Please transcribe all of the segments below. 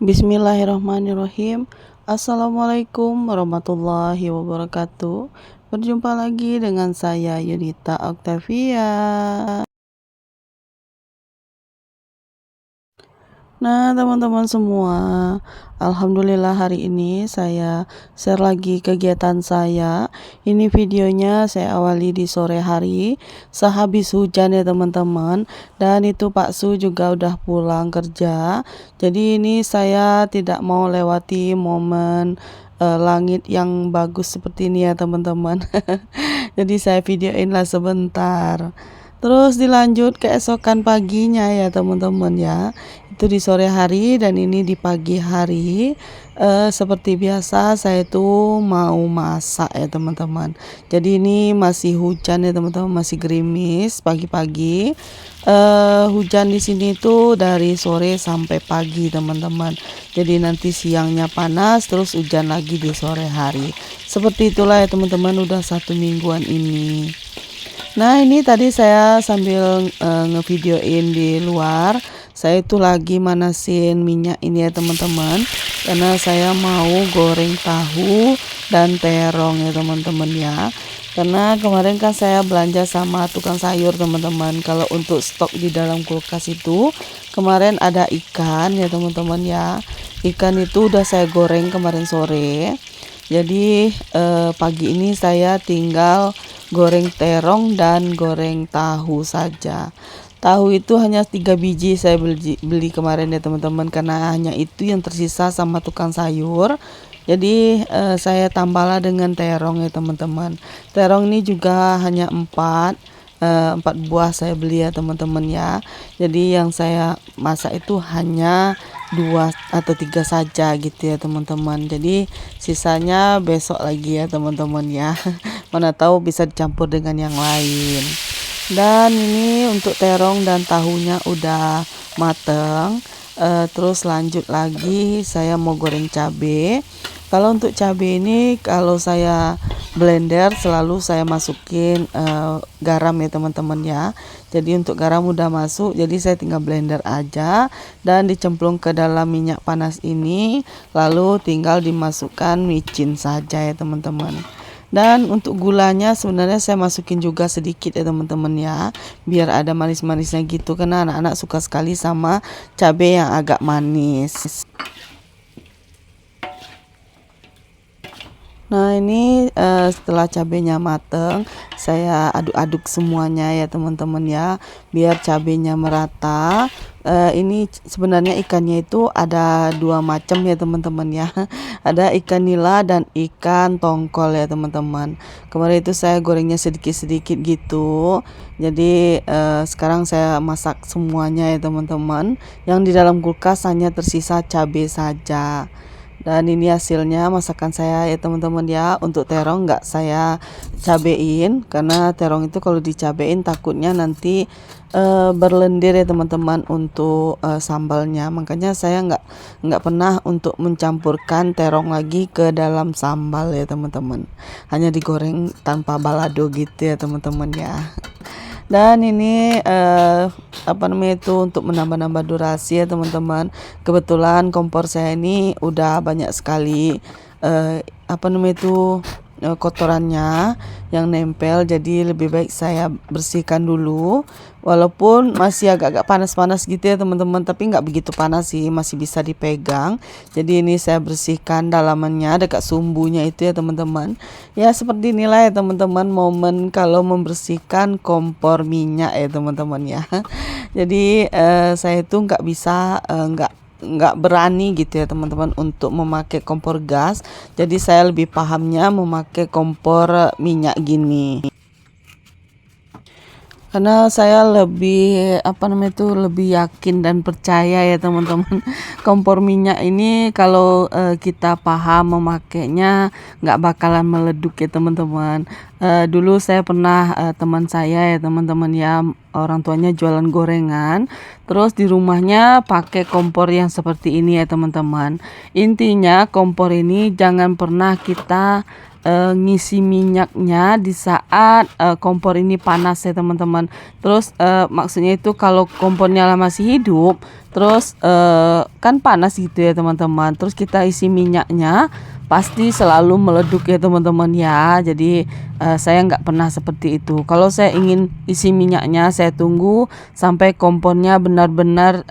Bismillahirrahmanirrahim. Assalamualaikum warahmatullahi wabarakatuh. Berjumpa lagi dengan saya Yunita Octavia. Nah, teman-teman semua, alhamdulillah hari ini saya share lagi kegiatan saya. Ini videonya saya awali di sore hari, sehabis hujan ya teman-teman. Dan itu Pak Su juga udah pulang kerja. Jadi ini saya tidak mau lewati momen langit yang bagus seperti ini ya teman-teman. Jadi saya videoin lah sebentar. Terus dilanjut keesokan paginya ya teman-teman ya. Itu di sore hari dan ini di pagi hari. Seperti biasa saya tuh mau masak ya teman-teman. Jadi ini masih hujan ya teman-teman, masih gerimis pagi-pagi. Hujan di sini tuh dari sore sampai pagi teman-teman. Jadi nanti siangnya panas terus hujan lagi di sore hari. Seperti itulah ya teman-teman, udah 1 mingguan ini. Nah ini tadi saya sambil ngevideoin di luar. Saya itu lagi manasin minyak ini ya teman-teman. Karena saya mau goreng tahu dan terong ya teman-teman ya. Karena kemarin kan saya belanja sama tukang sayur teman-teman. Kalau untuk stok di dalam kulkas itu kemarin ada ikan ya teman-teman ya. Ikan itu udah saya goreng kemarin sore. Jadi pagi ini saya tinggal goreng terong dan goreng tahu saja. Tahu itu hanya 3 biji saya beli kemarin ya teman-teman, karena hanya itu yang tersisa sama tukang sayur. Jadi saya tambahlah dengan terong ya teman-teman. Terong ini juga hanya 4 buah saya beli ya teman-teman ya. Jadi yang saya masak itu hanya 2 atau 3 saja gitu ya teman-teman. Jadi sisanya besok lagi ya teman-teman ya. Mana tahu bisa dicampur dengan yang lain. Dan ini untuk terong dan tahunya udah mateng. Terus lanjut lagi saya mau goreng cabai. Kalau untuk cabai ini kalau saya blender selalu saya masukin garam ya teman-teman ya. Jadi untuk garam udah masuk, jadi saya tinggal blender aja dan dicemplung ke dalam minyak panas ini, lalu tinggal dimasukkan micin saja ya teman-teman. Dan untuk gulanya sebenarnya saya masukin juga sedikit ya teman-teman ya, biar ada manis-manisnya gitu, karena anak-anak suka sekali sama cabai yang agak manis. Nah ini setelah cabenya mateng, saya aduk-aduk semuanya ya teman-teman ya, biar cabenya merata. Ini sebenarnya ikannya itu ada 2 macam ya teman-teman ya. Ada ikan nila dan ikan tongkol ya teman-teman. Kemarin itu saya gorengnya sedikit-sedikit gitu. Jadi sekarang saya masak semuanya ya teman-teman. Yang di dalam kulkas hanya tersisa cabai saja. Dan ini hasilnya masakan saya ya teman-teman ya. Untuk terong nggak saya cabein, karena terong itu kalau dicabein takutnya nanti berlendir ya teman-teman untuk sambalnya. Makanya saya nggak pernah untuk mencampurkan terong lagi ke dalam sambal ya teman-teman. Hanya digoreng tanpa balado gitu ya teman-teman ya. Dan ini apa namanya itu untuk menambah-nambah durasi ya teman-teman. Kebetulan kompor saya ini udah banyak sekali apa namanya itu kotorannya yang nempel, jadi lebih baik saya bersihkan dulu. Walaupun masih agak-agak panas-panas gitu ya teman-teman, tapi nggak begitu panas sih, masih bisa dipegang. Jadi ini saya bersihkan dalamannya dekat sumbunya itu ya teman-teman. Ya seperti inilah ya teman-teman momen kalau membersihkan kompor minyak ya teman-teman ya. Jadi saya itu nggak bisa nggak berani gitu ya teman-teman untuk memakai kompor gas. Jadi saya lebih pahamnya memakai kompor minyak gini. Karena saya lebih apa namanya itu lebih yakin dan percaya ya teman-teman. Kompor minyak ini kalau kita paham memakainya nggak bakalan meleduk ya teman-teman. Dulu saya pernah teman saya ya teman-teman ya, orang tuanya jualan gorengan, terus di rumahnya pakai kompor yang seperti ini ya teman-teman. Intinya kompor ini jangan pernah kita ngisi minyaknya di saat kompor ini panas ya teman-teman. Terus maksudnya itu kalau kompornya masih hidup, terus kan panas gitu ya teman-teman. Terus kita isi minyaknya pasti selalu meleduk ya teman-teman ya. Jadi saya nggak pernah seperti itu. Kalau saya ingin isi minyaknya, saya tunggu sampai kompornya benar-benar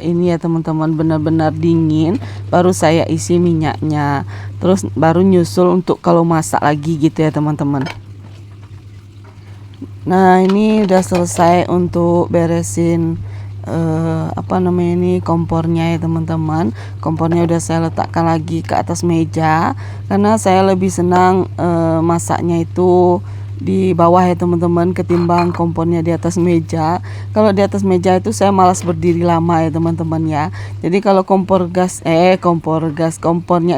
ini ya teman-teman, benar-benar dingin, baru saya isi minyaknya. Terus baru nyusul untuk kalau masak lagi gitu ya teman-teman. Nah, ini udah selesai untuk beresin apa namanya ini kompornya ya teman-teman. Kompornya udah saya letakkan lagi ke atas meja karena saya lebih senang masaknya itu di bawah ya teman-teman ketimbang kompornya di atas meja. Kalau di atas meja itu saya malas berdiri lama ya teman-teman ya. Jadi kalau kompornya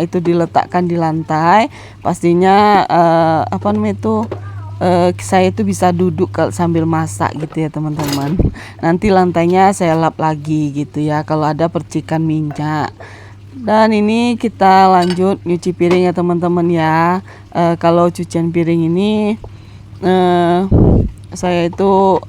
itu diletakkan di lantai, pastinya apa namanya itu saya itu bisa duduk sambil masak gitu ya teman-teman. Nanti lantainya saya lap lagi gitu ya kalau ada percikan minyak. Dan ini kita lanjut nyuci piring ya teman-teman ya. Kalau cucian piring ini saya itu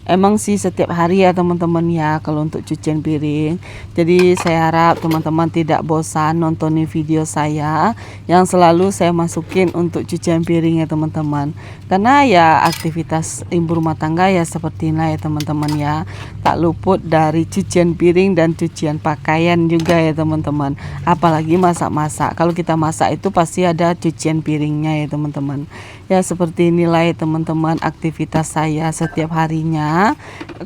emang sih setiap hari ya teman-teman ya kalau untuk cucian piring. Jadi saya harap teman-teman tidak bosan nontonin video saya yang selalu saya masukin untuk cucian piring ya teman-teman. Karena ya aktivitas ibu rumah tangga ya seperti ini ya teman-teman ya. Tak luput dari cucian piring dan cucian pakaian juga ya teman-teman. Apalagi masak-masak. Kalau kita masak itu pasti ada cucian piringnya ya teman-teman. Ya seperti inilah ya teman-teman aktivitas saya setiap harinya.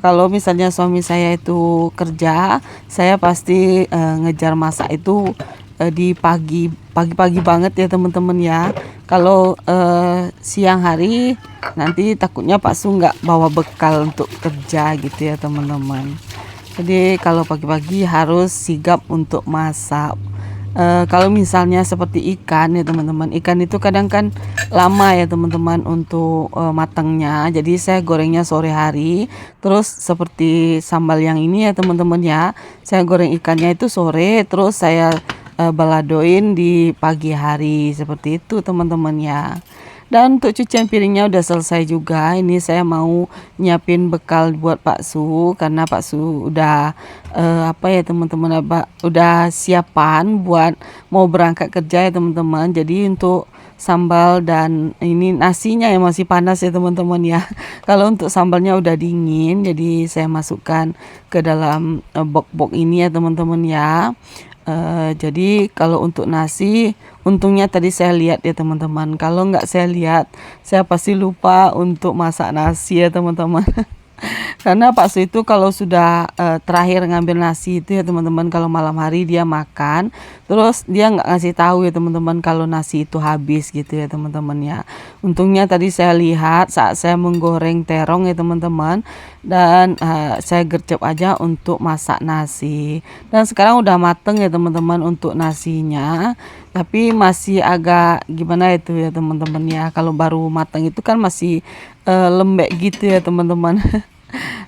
Kalau misalnya suami saya itu kerja, saya pasti ngejar masak itu di pagi-pagi banget ya teman-teman ya. Kalau siang hari nanti takutnya Pak Su nggak bawa bekal untuk kerja gitu ya teman-teman. Jadi kalau pagi-pagi harus sigap untuk masak. Kalau misalnya seperti ikan ya teman-teman, ikan itu kadang kan lama ya teman-teman untuk matangnya. Jadi saya gorengnya sore hari. Terus seperti sambal yang ini ya teman-teman ya, saya goreng ikannya itu sore, terus saya baladoin di pagi hari seperti itu teman-teman ya. Dan untuk cucian piringnya udah selesai juga. Ini saya mau nyiapin bekal buat Pak Su karena Pak Su udah apa ya teman-teman, udah siapan buat mau berangkat kerja ya teman-teman. Jadi untuk sambal dan ini nasinya yang masih panas ya teman-teman ya. Kalau untuk sambalnya udah dingin, jadi saya masukkan ke dalam box-box ini ya teman-teman ya. Jadi kalau untuk nasi, untungnya tadi saya lihat ya teman-teman. Kalau nggak saya lihat, saya pasti lupa untuk masak nasi ya teman-teman. Karena Pak Su itu kalau sudah terakhir ngambil nasi itu ya teman-teman, kalau malam hari dia makan, terus dia nggak ngasih tahu ya teman-teman kalau nasi itu habis gitu ya teman-teman ya. Untungnya tadi saya lihat saat saya menggoreng terong ya teman-teman, dan saya gercep aja untuk masak nasi. Dan sekarang udah mateng ya teman-teman untuk nasinya, tapi masih agak gimana itu ya teman-teman ya. Kalau baru mateng itu kan masih lembek gitu ya teman-teman.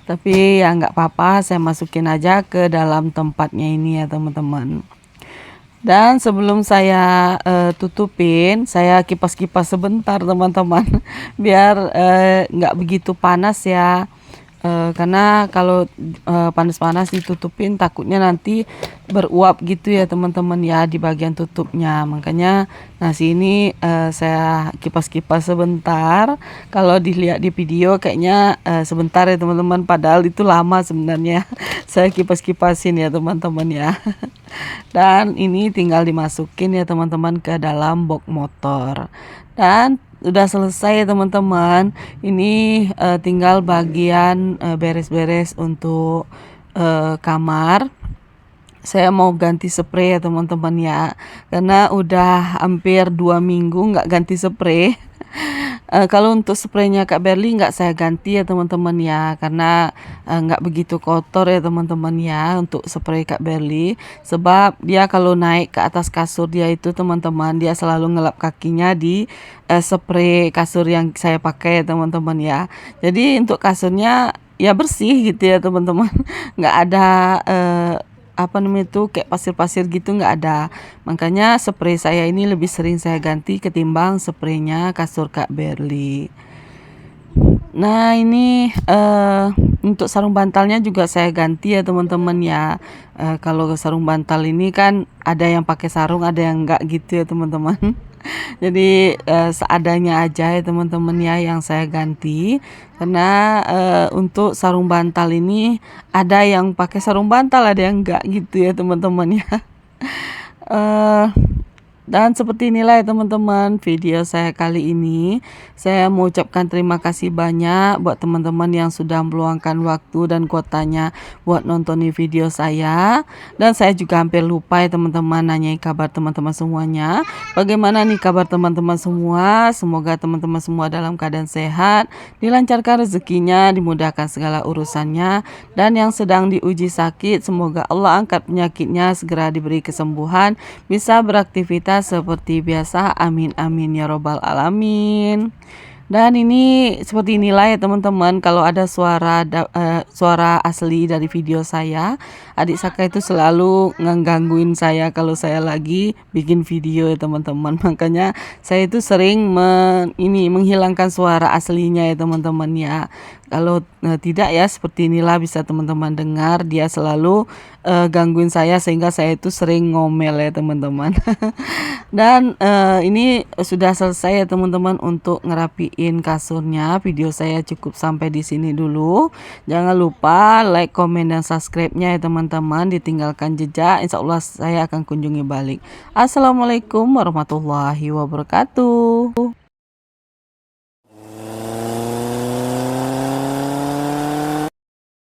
Tapi ya nggak apa-apa, saya masukin aja ke dalam tempatnya ini ya teman-teman. Dan sebelum saya tutupin, saya kipas-kipas sebentar teman-teman, biar nggak begitu panas ya. Karena kalau panas-panas ditutupin takutnya nanti beruap gitu ya teman-teman ya di bagian tutupnya. Makanya nasi ini saya kipas-kipas sebentar. Kalau dilihat di video kayaknya sebentar ya teman-teman, padahal itu lama sebenarnya. Saya kipas-kipasin ya teman-teman ya. Dan ini tinggal dimasukin ya teman-teman ke dalam box motor. Dan udah selesai ya teman-teman. Ini tinggal bagian beres-beres untuk kamar. Saya mau ganti spray ya teman-teman ya, karena udah hampir 2 minggu nggak ganti spray. Kalau untuk spraynya Kak Berli nggak saya ganti ya teman-teman ya, karena nggak begitu kotor ya teman-teman ya untuk spray Kak Berli. Sebab dia kalau naik ke atas kasur dia itu teman-teman, dia selalu ngelap kakinya di spray kasur yang saya pakai ya teman-teman ya. Jadi untuk kasurnya ya bersih gitu ya teman-teman. Nggak ada apa namanya itu kayak pasir-pasir gitu nggak ada. Makanya spray saya ini lebih sering saya ganti ketimbang spraynya kasur Kak Berli. Nah ini untuk sarung bantalnya juga saya ganti ya teman-teman ya. Kalau sarung bantal ini kan ada yang pakai sarung, ada yang enggak gitu ya teman-teman. Jadi seadanya aja ya teman-teman ya yang saya ganti. Karena untuk sarung bantal ini ada yang pakai sarung bantal, ada yang enggak gitu ya teman-teman ya. Eh, dan seperti inilah ya teman-teman video saya kali ini. Saya mau ucapkan terima kasih banyak buat teman-teman yang sudah meluangkan waktu dan kuotanya buat nontonin video saya. Dan saya juga hampir lupa ya teman-teman nanyain kabar teman-teman semuanya. Bagaimana nih kabar teman-teman semua? Semoga teman-teman semua dalam keadaan sehat, dilancarkan rezekinya, dimudahkan segala urusannya. Dan yang sedang diuji sakit, semoga Allah angkat penyakitnya, segera diberi kesembuhan, bisa beraktivitas seperti biasa. Amin amin ya robbal alamin. Dan ini seperti inilah ya teman-teman, kalau ada suara asli dari video saya, adik Saka itu selalu ngegangguin saya kalau saya lagi bikin video ya teman-teman. Makanya saya itu sering menghilangkan suara aslinya ya teman-teman ya. Kalau tidak ya seperti inilah bisa teman-teman dengar, dia selalu gangguin saya sehingga saya itu sering ngomel ya teman-teman. Dan ini sudah selesai ya teman-teman untuk ngerapiin kasurnya. Video saya cukup sampai di sini dulu. Jangan lupa like, komen, dan subscribe-nya ya teman-teman. Ditinggalkan jejak, insya Allah saya akan kunjungi balik. Assalamualaikum warahmatullahi wabarakatuh.